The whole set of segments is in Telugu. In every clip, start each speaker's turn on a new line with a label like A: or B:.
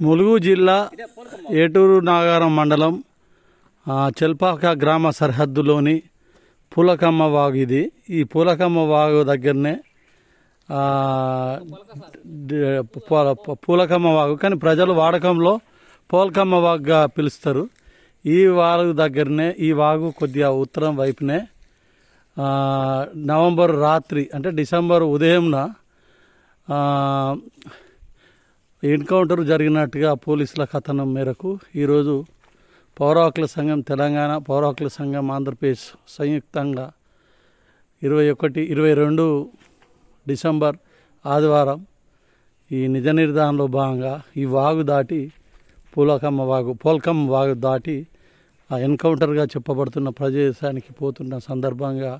A: ములుగు జిల్లా ఏటూరు నాగారం మండలం చెల్పాక గ్రామ సరిహద్దులోని పూలకమ్మ వాగు ఇది. ఈ పూలకమ్మ వాగు దగ్గరనే పూలకమ్మ వాగు, కానీ ప్రజలు వాడకంలో పోలకమ్మ వాగుగా పిలుస్తారు. ఈ వాగు దగ్గరనే, ఈ వాగు కొద్దిగా ఉత్తరం వైపునే నవంబర్ రాత్రి అంటే డిసెంబర్ ఉదయంన ఎన్కౌంటర్ జరిగినట్టుగా పోలీసుల కథనం మేరకు ఈరోజు పౌర హక్కుల సంఘం తెలంగాణ, పౌర హక్కుల సంఘం ఆంధ్రప్రదేశ్ సంయుక్తంగా 22 డిసెంబర్ ఆదివారం ఈ నిజ నిర్ధారణలో భాగంగా ఈ వాగు దాటి పోలకమ్మ వాగు దాటి ఆ ఎన్కౌంటర్గా చెప్పబడుతున్న ప్రదేశానికి పోతున్న సందర్భంగా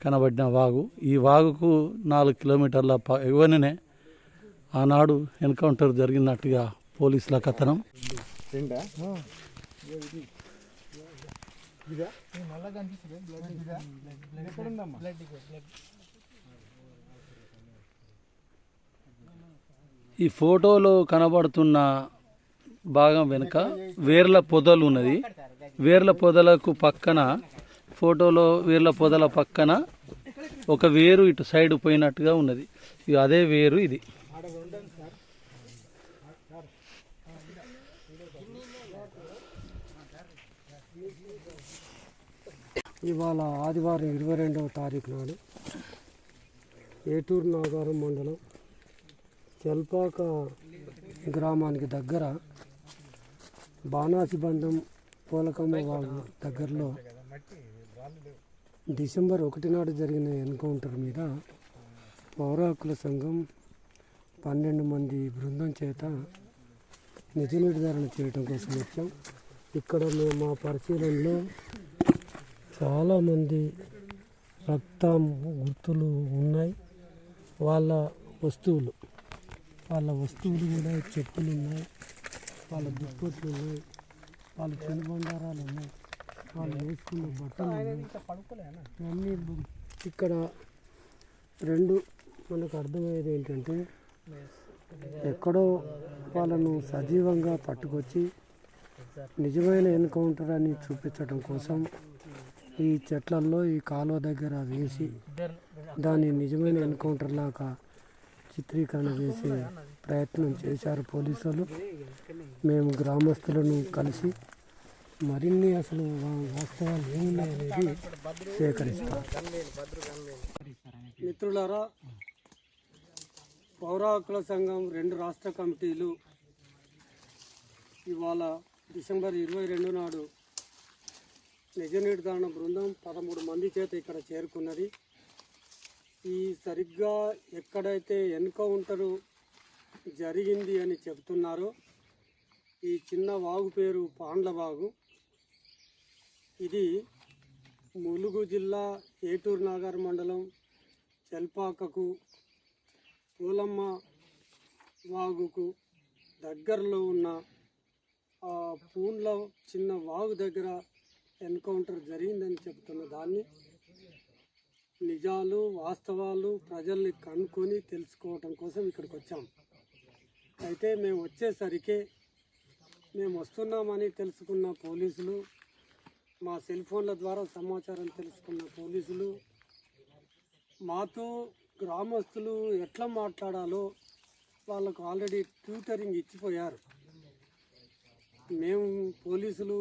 A: కనబడిన వాగు. ఈ వాగుకు 4 కిలోమీటర్ల ఎగువనే ఆనాడు ఎన్కౌంటర్ జరిగినట్టుగా పోలీసుల కథనం. ఈ ఫోటోలో కనబడుతున్న భాగం వెనుక వేర్ల పొదలు ఉన్నది. వేర్ల పొదలకు పక్కన, ఫోటోలో వేర్ల పొదల పక్కన ఒక వేరు ఇటు సైడ్ పోయినట్టుగా ఉన్నది. అదే వేరు ఇది.
B: ఇవాళ ఆదివారం 22వ తారీఖు నాడు ఏటూరు నాగారం మండలం చెల్పాక గ్రామానికి దగ్గర బాణాసిబంధం పూలకమ్మ వాగు దగ్గరలో డిసెంబర్ 1 నాడు జరిగిన ఎన్కౌంటర్ మీద పౌర హక్కుల సంఘం 12 మంది బృందం చేత నిజ నిర్ధారణ చేయడం కోసం వచ్చాం. ఇక్కడ మేము మా పరిశీలనలో చాలామంది రక్తం గుర్తులు ఉన్నాయి. వాళ్ళ వస్తువులు కూడా చెప్పులు ఉన్నాయి, వాళ్ళ దుప్పట్లు ఉన్నాయి, వాళ్ళ తినుబండారాలు ఉన్నాయి, వాళ్ళు వేసుకున్న బట్టలు ఉన్నాయి. అన్నీ ఇక్కడ మనకు అర్థమయ్యేది ఏంటంటే, ఎక్కడో వాళ్ళను సజీవంగా పట్టుకొచ్చి నిజమైన ఎన్కౌంటర్ అని చూపించడం కోసం ఈ చెట్లల్లో ఈ కాలువ దగ్గర వేసి దాన్ని నిజమైన ఎన్కౌంటర్ లాగా చిత్రీకరణ చేసే ప్రయత్నం చేశారు పోలీసులు. మేము గ్రామస్తులను కలిసి మరిన్ని అసలు వాస్తవాలు ఏమున్నాయనేది సేకరిస్తాం. మిత్రులారా, పౌర హక్కుల సంఘం 2 రాష్ట్ర కమిటీలు ఇవాళ డిసెంబర్ 22 నాడు నిజ నిర్ధారణ బృందం 13 మంది చేత ఇక్కడ చేరుకున్నది. ఈ సరిగ్గా ఎక్కడైతే ఎన్కౌంటరు జరిగింది అని చెబుతున్నారో ఈ చిన్న వాగు పేరు పాండ్ల వాగు. ఇది ములుగు జిల్లా ఏటూరు నాగారం మండలం చెల్పాకకు పూలమ్మ వాగుకు దగ్గరలో ఉన్న ఆ పూండ్ల చిన్న వాగు దగ్గర ఎన్కౌంటర్ జరిగిందని చెబుతున్న దాన్ని నిజాలు వాస్తవాలు ప్రజల్ని కనుక్కొని తెలుసుకోవటం కోసం ఇక్కడికి వచ్చాం. అయితే మేము వచ్చేసరికి మేము వస్తున్నామని తెలుసుకున్న పోలీసులు, మా సెల్ ఫోన్ల ద్వారా సమాచారం తెలుసుకున్న పోలీసులు మాతో గ్రామస్తులు ఎట్లా మాట్లాడాలో వాళ్ళకు ఆల్రెడీ ట్యూటరింగ్ ఇచ్చిపోయారు. మేము పోలీసులు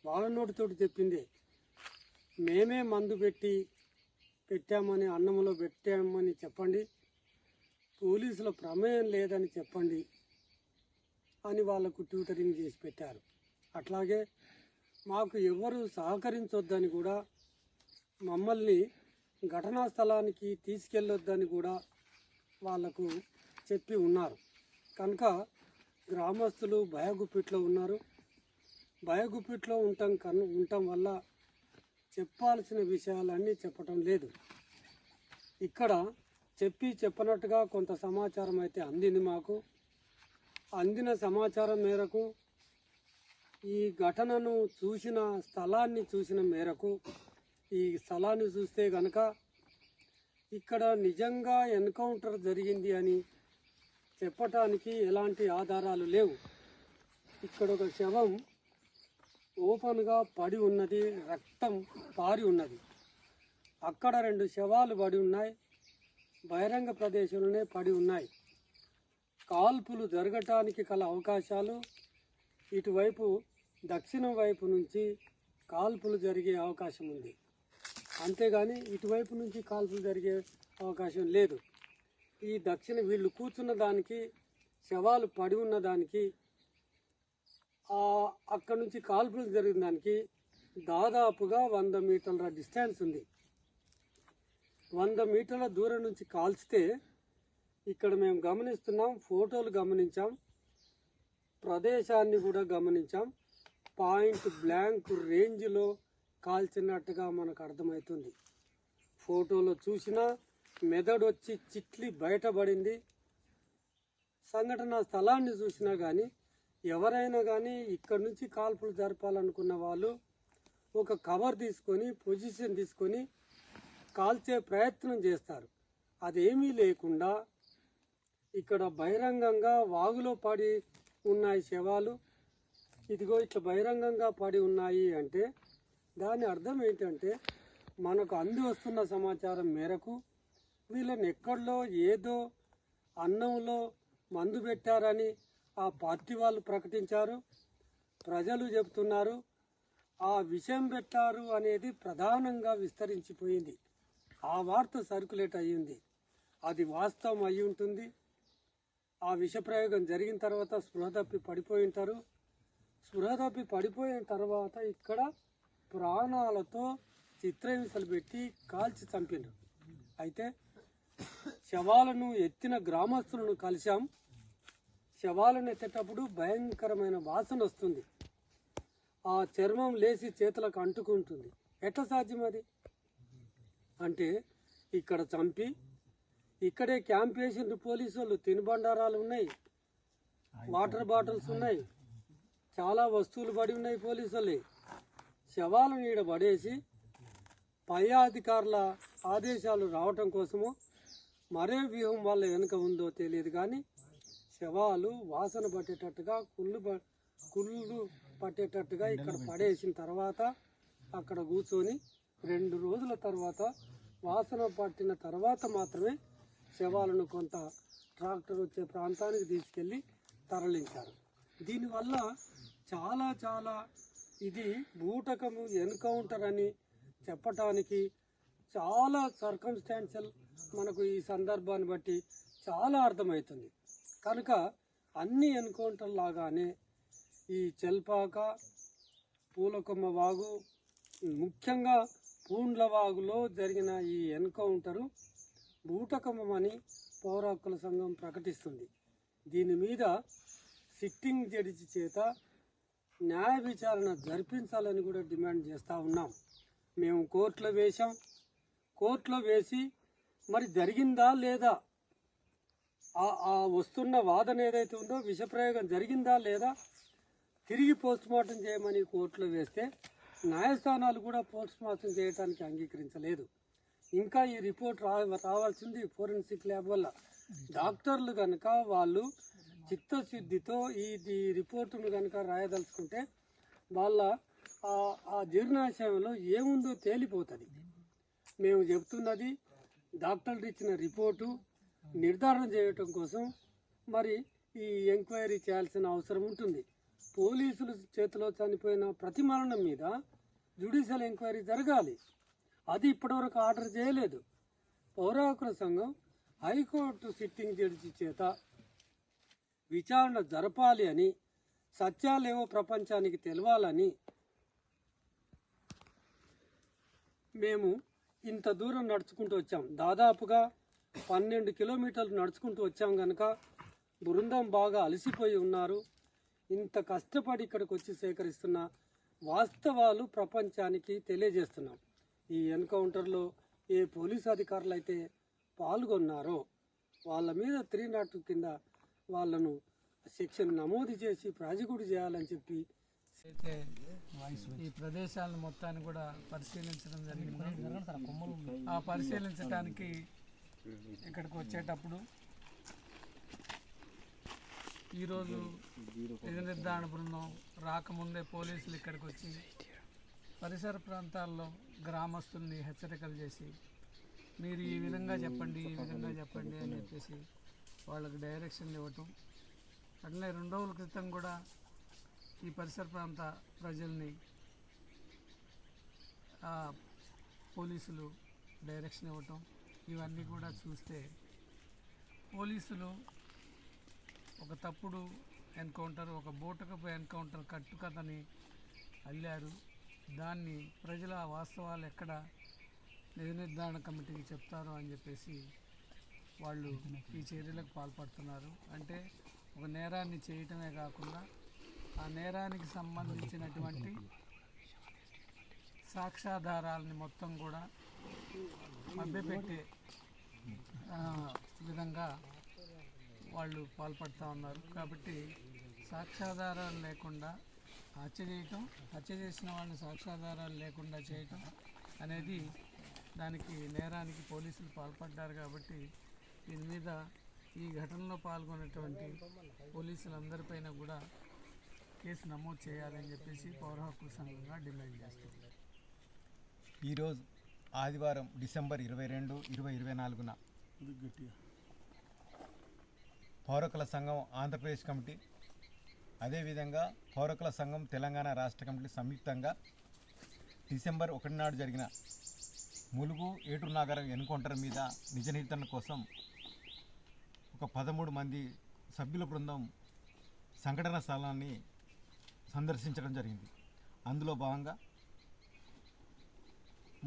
B: వాళ్ళ నోటితోటి చెప్పిందే, మేమే మందు పెట్టామని, అన్నంలో పెట్టామని చెప్పండి, పోలీసుల ప్రమేయం లేదని చెప్పండి అని వాళ్ళకు ట్యూటరింగ్ చేసి పెట్టారు. అట్లాగే మాకు ఎవరు సహకరించొద్దని కూడా, మమ్మల్ని ఘటనా స్థలానికి తీసుకెళ్ళొద్దని కూడా వాళ్లకు చెప్పి ఉన్నారు. కనుక గ్రామస్తులు భయగుప్పిట్లో ఉన్నారు. భయగుప్పిట్లో ఉండటం వల్ల చెప్పాల్సిన విషయాలన్నీ చెప్పటం లేదు. ఇక్కడ చెప్పనట్టుగా కొంత సమాచారం అయితే అందింది. మాకు అందిన సమాచారం మేరకు ఈ ఘటనను స్థలాన్ని చూసిన మేరకు, ఈ స్థలాన్ని చూస్తే గనక ఇక్కడ నిజంగా ఎన్కౌంటర్ జరిగింది అని చెప్పటానికి ఎలాంటి ఆధారాలు లేవు. ఇక్కడ ఒక శవం ఓపెన్గా పడి ఉన్నది, రక్తం పారి ఉన్నది. అక్కడ 2 శవాలు పడి ఉన్నాయి, బహిరంగ ప్రదేశంలోనే పడి ఉన్నాయి. కాల్పులు జరగటానికి గల అవకాశాలు ఇటువైపు దక్షిణం వైపు నుంచి కాల్పులు జరిగే అవకాశం ఉంది. అంతేగాని ఇటువైపు నుంచి కాల్పులు జరిగే అవకాశం లేదు. ఈ దక్షిణ వీళ్ళు కూర్చున్న దానికి, శవాలు పడి ఉన్న దానికి, అక్కడ నుంచి కాల్పులు జరిగిన దానికి దాదాపుగా 100 మీటర్ల డిస్టెన్స్ ఉంది. 100 మీటర్ల దూరం నుంచి కాల్చితే ఇక్కడ మేము గమనిస్తున్నాం, ఫోటోలు గమనించాం, ప్రదేశాన్ని కూడా గమనించాం. పాయింట్ బ్లాంక్ రేంజ్లో కాల్చినట్టుగా మనకు అర్థమవుతుంది. ఫోటోలో చూసినా మెదడు వచ్చి చిట్లి బయటపడింది. సంఘటన స్థలాన్ని చూసినా కానీ ఎవరైనా కానీ ఇక్కడి నుంచి కాల్పులు జరపాలనుకున్న వాళ్ళు ఒక కవర్ తీసుకొని, పొజిషన్ తీసుకొని కాల్చే ప్రయత్నం చేస్తారు. అదేమీ లేకుండా ఇక్కడ బహిరంగంగా వాగులో పడి ఉన్నాయి శవాలు. ఇదిగో ఇట్లా బహిరంగంగా పడి ఉన్నాయి అంటే దాని అర్థం ఏంటంటే, మనకు అంది వస్తున్న సమాచారం మేరకు వీళ్ళని ఎక్కడో ఏదో అన్నంలో మందు పెట్టారని ఆ పార్టీ వాళ్ళు ప్రకటించారు, ప్రజలు చెబుతున్నారు. ఆ విషం పెట్టారు అనేది ప్రధానంగా విస్తరించిపోయింది. ఆ వార్త సర్క్యులేట్ అయ్యింది. అది వాస్తవం అయి ఉంటుంది. ఆ విష ప్రయోగం జరిగిన తర్వాత స్పృహ తప్పి పడిపోయి ఉంటారు. స్పృహ తప్పి పడిపోయిన తర్వాత ఇక్కడ ప్రాణాలతో చిత్రహింసలు పెట్టి కాల్చి చంపినారు. అయితే శవాలను ఎత్తిన గ్రామస్తులను కలిశాం. శవాలను ఎత్తేటప్పుడు భయంకరమైన వాసన వస్తుంది. ఆ చర్మం లేచి చేతులకు అంటుకుంటుంది. ఎట్లా సాధ్యం అది అంటే, ఇక్కడ చంపి ఇక్కడే క్యాంప్ వేసిన పోలీసు వాళ్ళు, తినుబండారాలు ఉన్నాయి, వాటర్ బాటిల్స్ ఉన్నాయి, చాలా వస్తువులు పడి ఉన్నాయి పోలీసు వాళ్ళే. శవాలను ఈడ పడేసి పై అధికారుల ఆదేశాలు రావటం కోసము మరే వ్యూహం వాళ్ళ వెనుక ఉందో తెలియదు. కానీ శవాలు వాసన పట్టేటట్టుగా, కుళ్ళు పట్టేటట్టుగా ఇక్కడ పడేసిన తర్వాత అక్కడ కూర్చొని 2 రోజుల తర్వాత వాసన పట్టిన తర్వాత మాత్రమే శవాలను కొంత ట్రాక్టర్ వచ్చే ప్రాంతానికి తీసుకెళ్లి తరలించారు. దీనివల్ల చాలా చాలా ఇది బూటకము ఎన్కౌంటర్ అని చెప్పటానికి చాలా సర్కమ్స్టాన్షియల్ మనకు ఈ సందర్భాన్ని బట్టి చాలా అర్థమవుతుంది. కనుక అన్ని ఎన్కౌంటర్ లాగానే ఈ చెల్పాక, పూలకొమ్మ వాగు, ముఖ్యంగా పూండ్ల వాగులో జరిగిన ఈ ఎన్కౌంటరు బూటకమని పౌర హక్కుల సంఘం ప్రకటిస్తుంది. దీని మీద సిట్టింగ్ జడ్జి చేత న్యాయ విచారణ జరిపించాలని కూడా డిమాండ్ చేస్తూ ఉన్నాం. మేము కోర్టులో వేశాం. కోర్టులో వేసి మరి జరిగిందా లేదా, ఆ వస్తున్న వాదన ఏదైతే ఉందో విషప్రయోగం జరిగిందా లేదా తిరిగి పోస్ట్మార్టం చేయమని కోర్టులో వేస్తే న్యాయస్థానాలు కూడా పోస్ట్మార్టం చేయడానికి అంగీకరించలేదు. ఇంకా ఈ రిపోర్ట్ రావాల్సింది ఫోరెన్సిక్ ల్యాబ్ వల్ల. డాక్టర్లు కనుక వాళ్ళు చిత్తశుద్ధితో ఈ రిపోర్టును కనుక రాయదలుచుకుంటే వాళ్ళ ఆ జీర్ణాశయంలో ఏముందో తేలిపోతుంది. మేము చెప్తున్నది డాక్టర్లు ఇచ్చిన రిపోర్టు నిర్ధారణ చేయటం కోసం మరి ఈ ఎంక్వైరీ చేయాల్సిన అవసరం ఉంటుంది. పోలీసుల చేతిలో చనిపోయిన ప్రతి మరణం మీద జ్యుడిషియల్ ఎంక్వైరీ జరగాలి. అది ఇప్పటివరకు ఆర్డర్ చేయలేదు. పౌర హక్కుల సంఘం హైకోర్టు సిట్టింగ్ జడ్జి చేత విచారణ జరపాలి అని, సత్యాలేవో ప్రపంచానికి తెలవాలని మేము ఇంత దూరం నడుచుకుంటూ వచ్చాం. దాదాపుగా 12 కిలోమీటర్లు నడుచుకుంటూ వచ్చాం కనుక బృందం బాగా అలసిపోయి ఉన్నారు. ఇంత కష్టపడి ఇక్కడికి వచ్చి సేకరిస్తున్న వాస్తవాలు ప్రపంచానికి తెలియజేస్తున్నాం. ఈ ఎన్కౌంటర్లో ఏ పోలీసు అధికారులు అయితే పాల్గొన్నారో వాళ్ళ మీద 302 కింద వాళ్ళను సెక్షన్ నమోదు చేసి ప్రాజిక్యూట్ చేయాలని చెప్పి
C: అయితే ఈ ప్రదేశాలను మొత్తాన్ని కూడా పరిశీలించడం జరిగింది. ఆ పరిశీలించడానికి ఇక్కడికి వచ్చేటప్పుడు ఈరోజు నిజ నిర్ధారణ బృందం రాకముందే పోలీసులు ఇక్కడికి వచ్చి పరిసర ప్రాంతాల్లో గ్రామస్తుల్ని హెచ్చరికలు చేసి మీరు ఈ విధంగా చెప్పండి అని చెప్పేసి వాళ్ళకి డైరెక్షన్ ఇవ్వటం. అట్లనే 2 రోజుల క్రితం కూడా ఈ పరిసర ప్రాంత ప్రజల్ని పోలీసులు డైరెక్షన్ ఇవ్వటం, ఇవన్నీ కూడా చూస్తే పోలీసులు ఒక తప్పుడు ఎన్కౌంటర్, ఒక బూటకపు ఎన్కౌంటర్ కట్టుకథని అల్లారు. దాన్ని ప్రజల వాస్తవాలు ఎక్కడ నిజ నిర్ధారణ కమిటీకి చెప్తారు అని చెప్పేసి వాళ్ళు ఈ చర్యలకు పాల్పడుతున్నారు. అంటే ఒక నేరాన్ని చేయటమే కాకుండా ఆ నేరానికి సంబంధించినటువంటి సాక్ష్యాధారాలని మొత్తం కూడా మభ్యపెట్టే విధంగా వాళ్ళు పాల్పడుతూ ఉన్నారు. కాబట్టి సాక్ష్యాధారాలు లేకుండా హత్య చేసిన వాళ్ళని సాక్ష్యాధారాలు లేకుండా చేయటం అనేది దానికి నేరానికి పోలీసులు పాల్పడ్డారు. కాబట్టి దీని మీద ఈ ఘటనలో పాల్గొన్నటువంటి పోలీసులందరిపైన కూడా కేసు నమోదు చేయాలని చెప్పేసి పౌర హక్కుల సంఘంగా డిమాండ్ చేస్తుంది.
D: ఈరోజు ఆదివారం డిసెంబర్ 22, 2024న పౌరకుల సంఘం ఆంధ్రప్రదేశ్ కమిటీ, అదేవిధంగా పౌరకుల సంఘం తెలంగాణ రాష్ట్ర కమిటీ సంయుక్తంగా డిసెంబర్ 1 నాడు జరిగిన ములుగు ఏటూరు నాగరం ఎన్కౌంటర్ మీద నిజ నిర్ధారణ కోసం ఒక 13 మంది సభ్యుల బృందం సంఘటన స్థలాన్ని సందర్శించడం జరిగింది. అందులో భాగంగా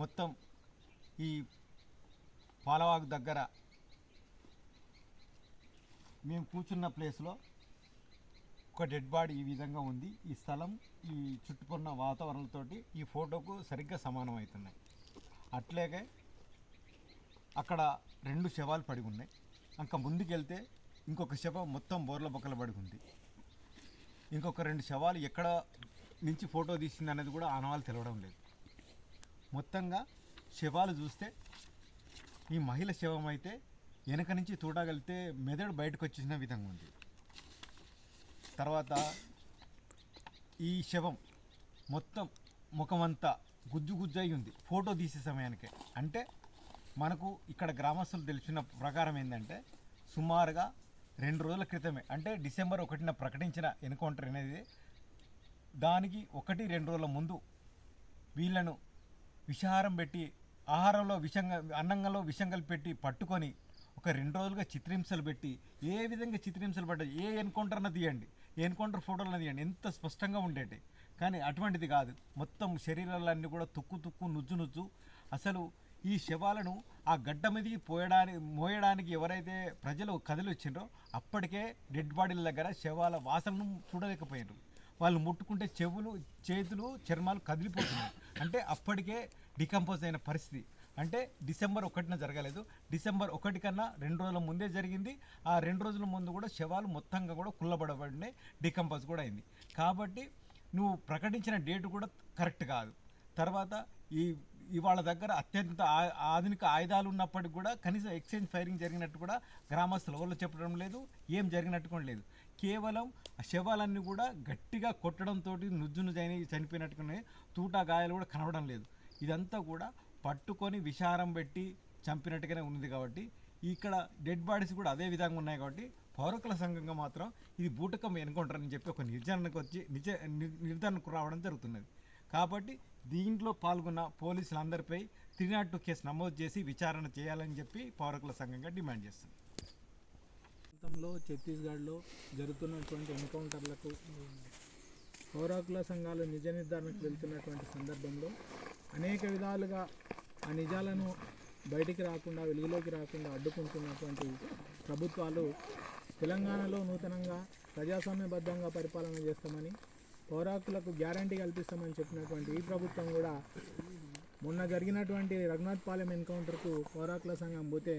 D: మొత్తం ఈ పాలవాగు దగ్గర మేము కూర్చున్న ప్లేస్లో ఒక డెడ్ బాడీ ఈ విధంగా ఉంది. ఈ స్థలం ఈ చుట్టుకున్న వాతావరణంతో ఈ ఫోటోకు సరిగ్గా సమానం అవుతున్నాయి. అట్లాగే అక్కడ 2 శవాలు పడి ఉన్నాయి. ఇంకా ముందుకెళ్తే ఇంకొక శవం మొత్తం బోర్ల బొక్కల పడి ఉంది. ఇంకొక 2 శవాలు ఎక్కడ నుంచి ఫోటో తీసింది అనేది కూడా ఆనవాళ్ళు తెలవడం లేదు. మొత్తంగా శవాలు చూస్తే ఈ మహిళ శవం అయితే వెనక నుంచి చూడగలిగితే మెదడు బయటకు వచ్చేసిన విధంగా ఉంది. తర్వాత ఈ శవం మొత్తం ముఖమంతా గుజ్జు గుజ్జయి ఉంది ఫోటో తీసే సమయానికే. అంటే మనకు ఇక్కడ గ్రామస్తులు తెలిసిన ప్రకారం ఏంటంటే సుమారుగా 2 రోజుల క్రితమే, అంటే డిసెంబర్ 1న ప్రకటించిన ఎన్కౌంటర్ అనేది దానికి 1-2 రోజుల ముందు వీళ్ళను విషాహారం పెట్టి ఆహారంలో అన్నంలో విషం కలిపి పెట్టి పట్టుకొని ఒక 2 రోజులుగా చిత్రహింసలు పెట్టి ఏ విధంగా చిత్రహింసలు పడ్డాయి. ఏ ఎన్కౌంటర్న తీయండి, ఎన్కౌంటర్ ఫోటోలను తీయండి, ఎంత స్పష్టంగా ఉండేటి. కానీ అటువంటిది కాదు. మొత్తం శరీరాలన్నీ కూడా తుక్కు నుజ్జు. అసలు ఈ శవాలను ఆ గడ్డ మీదకి మోయడానికి ఎవరైతే ప్రజలు కదిలి వచ్చిండ్రో అప్పటికే డెడ్ బాడీల దగ్గర శవాల వాసనను చూడలేకపోయినారు. వాళ్ళు ముట్టుకుంటే చెవులు, చేతులు, చర్మాలు కదిలిపోతున్నాయి. అంటే అప్పటికే డికంపోజ్ అయిన పరిస్థితి. అంటే డిసెంబర్ 1న జరగలేదు, డిసెంబర్ 1 కన్నా 2 రోజుల ముందే జరిగింది. ఆ 2 రోజుల ముందు కూడా శవాలు మొత్తంగా కూడా కుళ్ళబడబడినాయి, డికంపోజ్ కూడా అయింది. కాబట్టి నువ్వు ప్రకటించిన డేట్ కూడా కరెక్ట్ కాదు. తర్వాత ఇవాళ దగ్గర అత్యంత ఆధునిక ఆయుధాలు ఉన్నప్పటికి కూడా కనీసం ఎక్స్చేంజ్ ఫైరింగ్ జరిగినట్టు కూడా గ్రామస్తులు ఎవరు చెప్పడం లేదు, ఏం జరిగినట్టు కూడా లేదు. కేవలం ఆ శవాలన్నీ కూడా గట్టిగా కొట్టడంతో నుజ్జును చనిపోయినట్టుగానే తూటా గాయాలు కూడా కనబడం లేదు. ఇదంతా కూడా పట్టుకొని విషారం పెట్టి చంపినట్టుగానే ఉంది. కాబట్టి ఇక్కడ డెడ్ బాడీస్ కూడా అదే విధంగా ఉన్నాయి. కాబట్టి పౌరకుల సంఘంగా మాత్రం ఇది బూటకం ఎన్కౌంటర్ అని చెప్పి ఒక నిర్ధారణకు రావడం జరుగుతున్నది. కాబట్టి దీంట్లో పాల్గొన్న పోలీసులందరిపై 302 కేసు నమోదు చేసి విచారణ చేయాలని చెప్పి పౌరకుల సంఘంగా డిమాండ్ చేస్తుంది.
E: ప్రాంతంలో ఛత్తీస్గఢ్లో జరుగుతున్నటువంటి ఎన్కౌంటర్లకు పౌరకుల సంఘాలు నిజ నిర్ధారణకు వెళ్తున్నటువంటి సందర్భంలో అనేక విధాలుగా ఆ నిజాలను బయటికి రాకుండా, వెలుగులోకి రాకుండా అడ్డుకుంటున్నటువంటి ప్రభుత్వాలు తెలంగాణలో నూతనంగా ప్రజాస్వామ్యబద్ధంగా పరిపాలన చేస్తామని, పౌరాకులకు గ్యారంటీ కల్పిస్తామని చెప్పినటువంటి ఈ ప్రభుత్వం కూడా మొన్న జరిగినటువంటి రఘునాథ్పాలెం ఎన్కౌంటర్కు పౌరాకుల సంఘం పోతే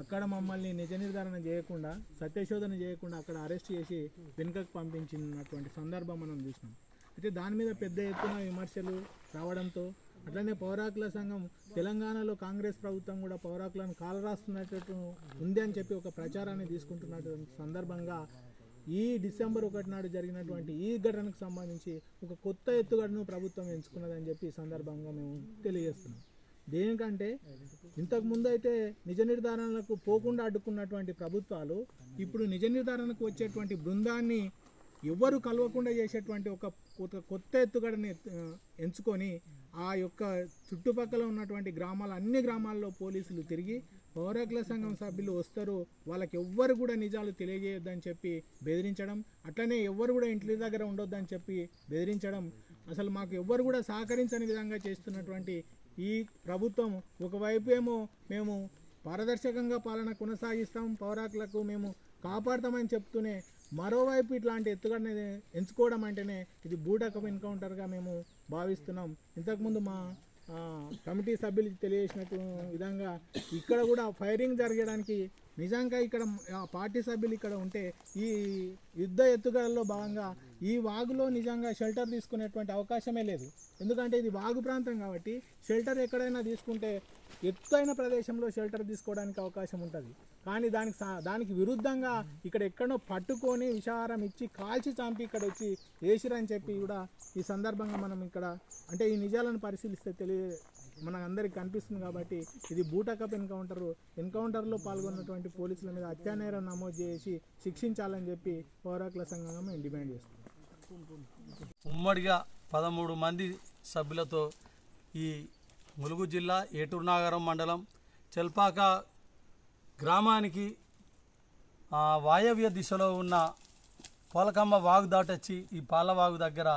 E: అక్కడ మమ్మల్ని నిజ నిర్ధారణ చేయకుండా, సత్యశోధన చేయకుండా అక్కడ అరెస్ట్ చేసి వెనుకకు పంపించినటువంటి సందర్భం మనం చూసినాం. అయితే దాని మీద పెద్ద ఎత్తున విమర్శలు రావడంతో అట్లనే పౌరాకుల సంఘం తెలంగాణలో కాంగ్రెస్ ప్రభుత్వం కూడా పౌరాకులను కాలరాస్తున్నట్టు ఉంది అని చెప్పి ఒక ప్రచారాన్ని తీసుకుంటున్నటువంటి సందర్భంగా ఈ డిసెంబర్ 1 నాడు జరిగినటువంటి ఈ ఘటనకు సంబంధించి ఒక కొత్త ఎత్తుగడను ప్రభుత్వం ఎంచుకున్నదని చెప్పి ఈ సందర్భంగా మేము తెలియజేస్తున్నాం. దేనికంటే ఇంతకుముందు అయితే నిజ నిర్ధారణలకు పోకుండా అడ్డుకున్నటువంటి ప్రభుత్వాలు ఇప్పుడు నిజ నిర్ధారణకు వచ్చేటువంటి బృందాన్ని ఎవ్వరు కలవకుండా చేసేటువంటి ఒక కొత్త ఎత్తుగడని ఎంచుకొని ఆ యొక్క చుట్టుపక్కల ఉన్నటువంటి గ్రామాల అన్ని గ్రామాల్లో పోలీసులు తిరిగి పౌర హక్కుల సంఘం సభ్యులు వస్తారు, వాళ్ళకి ఎవ్వరు కూడా నిజాలు తెలియజేయొద్దని చెప్పి బెదిరించడం, అట్లనే ఎవ్వరు కూడా ఇంటి దగ్గర ఉండొద్దని చెప్పి బెదిరించడం, అసలు మాకు ఎవ్వరు కూడా సహకరించని విధంగా చేస్తున్నటువంటి ఈ ప్రభుత్వం ఒకవైపు ఏమో మేము పారదర్శకంగా పాలన కొనసాగిస్తాం, పౌర హక్కులకు మేము కాపాడతామని చెప్తూనే మరోవైపు ఇట్లాంటి ఎత్తుగడని ఎంచుకోవడం అంటేనే ఇది బూటకపు ఎన్కౌంటర్గా మేము భావిస్తున్నాం. ఇంతకుముందు మా కమిటీ సభ్యులు తెలియజేసినట్టు విధంగా ఇక్కడ కూడా ఫైరింగ్ జరగడానికి నిజంగా ఇక్కడ పార్టీ సభ్యులు ఇక్కడ ఉంటే ఈ యుద్ధ ఎత్తుగడలో భాగంగా ఈ వాగులో నిజంగా షెల్టర్ తీసుకునేటువంటి అవకాశమే లేదు. ఎందుకంటే ఇది వాగు ప్రాంతం కాబట్టి షెల్టర్ ఎక్కడైనా తీసుకుంటే ఎత్తైన ప్రదేశంలో షెల్టర్ తీసుకోవడానికి అవకాశం ఉంటుంది. కానీ దానికి విరుద్ధంగా ఇక్కడ ఎక్కడో పట్టుకొని విషాహారం ఇచ్చి కాల్చి చంపి ఇక్కడ వచ్చి వేసిరని చెప్పి కూడా ఈ సందర్భంగా మనం ఇక్కడ అంటే ఈ నిజాలను పరిశీలిస్తే మనకు అందరికి కనిపిస్తుంది. కాబట్టి ఇది బూటకప్ ఎన్కౌంటర్లో పాల్గొన్నటువంటి పోలీసుల మీద హత్యానేరం నమోదు చేసి శిక్షించాలని చెప్పి పౌర హక్కుల సంఘంగా మేము డిమాండ్ చేస్తున్నాం.
A: ఉమ్మడిగా 13 మంది సభ్యులతో ఈ ములుగు జిల్లా ఏటూరు నాగారం మండలం చెల్పాక గ్రామానికి వాయవ్య దిశలో ఉన్న పోలకమ్మ వాగు దాటొచ్చి ఈ పాలవాగు దగ్గర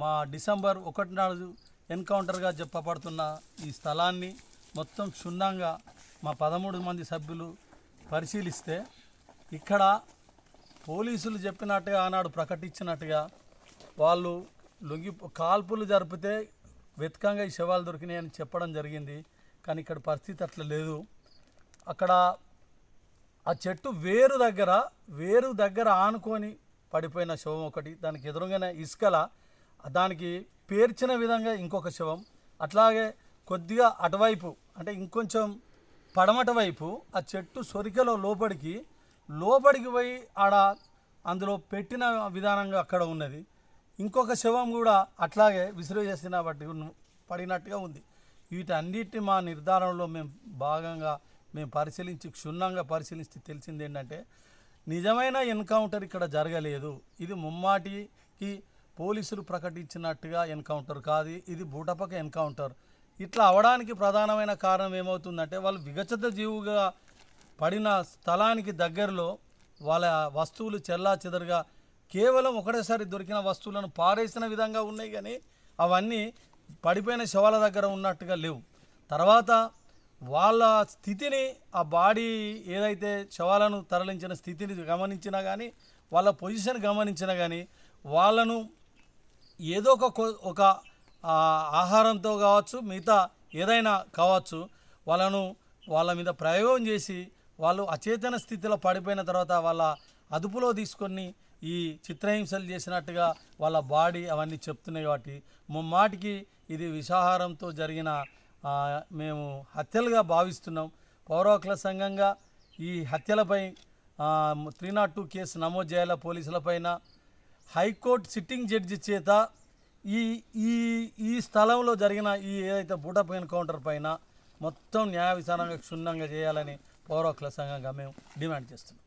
A: మా డిసెంబర్ 1 నాడు ఎన్కౌంటర్గా చెప్పబడుతున్న ఈ స్థలాన్ని మొత్తం క్షుణ్ణంగా మా 13 మంది సభ్యులు పరిశీలిస్తే ఇక్కడ పోలీసులు చెప్పినట్టుగా ఆనాడు ప్రకటించినట్టుగా వాళ్ళు కాల్పులు జరిపితే వెతకంగా ఈ శవాలు దొరికినాయని చెప్పడం జరిగింది. కానీ ఇక్కడ పరిస్థితి అట్లా లేదు. అక్కడ ఆ చెట్టు వేరు దగ్గర ఆనుకొని పడిపోయిన శవం ఒకటి, దానికి ఎదురుగానే ఇసుకల దానికి పేర్చిన విధంగా ఇంకొక శవం, అట్లాగే కొద్దిగా అటువైపు అంటే ఇంకొంచెం పడమట వైపు ఆ చెట్టు సొరికలో లోపలికి పోయి ఆడ అందులో పెట్టిన విధానంగా అక్కడ ఉన్నది. ఇంకొక శవం కూడా అట్లాగే విసిరి చేసిన బట్టి పడినట్టుగా ఉంది. వీటన్నిటిని మా నిర్ధారణలో మేము క్షుణ్ణంగా పరిశీలిస్తే తెలిసింది ఏంటంటే నిజమైన ఎన్కౌంటర్ ఇక్కడ జరగలేదు. ఇది ముమ్మాటికి పోలీసులు ప్రకటించినట్టుగా ఎన్కౌంటర్ కాదు, ఇది బూటపక ఎన్కౌంటర్. ఇట్లా అవడానికి ప్రధానమైన కారణం ఏమవుతుందంటే వాళ్ళు విగచత జీవుగా పడిన స్థలానికి దగ్గరలో వాళ్ళ వస్తువులు చెల్లాచెదరుగా కేవలం ఒకటేసారి దొరికిన వస్తువులను పారేసిన విధంగా ఉన్నాయి, కానీ అవన్నీ పడిపోయిన శవాల దగ్గర ఉన్నట్టుగా లేవు. తర్వాత వాళ్ళ స్థితిని ఆ బాడీ ఏదైతే శవాలను తరలించిన స్థితిని గమనించినా కానీ వాళ్ళ పొజిషన్ గమనించినా కానీ వాళ్ళను ఏదో ఒక ఆహారంతో కావచ్చు మిగతా ఏదైనా కావచ్చు వాళ్ళ మీద ప్రయోగం చేసి వాళ్ళు అచేతన స్థితిలో పడిపోయిన తర్వాత వాళ్ళ అదుపులో తీసుకొని ఈ చిత్రహింసలు చేసినట్టుగా వాళ్ళ బాడీ అవన్నీ చెప్తున్నాయి. కాబట్టి ముమ్మాటికి ఇది విషాహారంతో జరిగిన మేము హత్యలుగా భావిస్తున్నాం. పౌర హక్కుల సంఘంగా ఈ హత్యలపై 302 కేసు నమోదు చేయాల పోలీసులపైన. హైకోర్టు సిట్టింగ్ జడ్జి చేత ఈ స్థలంలో జరిగిన ఈ ఏదైతే బూటప్ ఎన్కౌంటర్ పైన మొత్తం న్యాయ విచారణగా క్షుణ్ణంగా చేయాలని పౌర హక్కుల సంఘంగా మేము డిమాండ్ చేస్తున్నాం.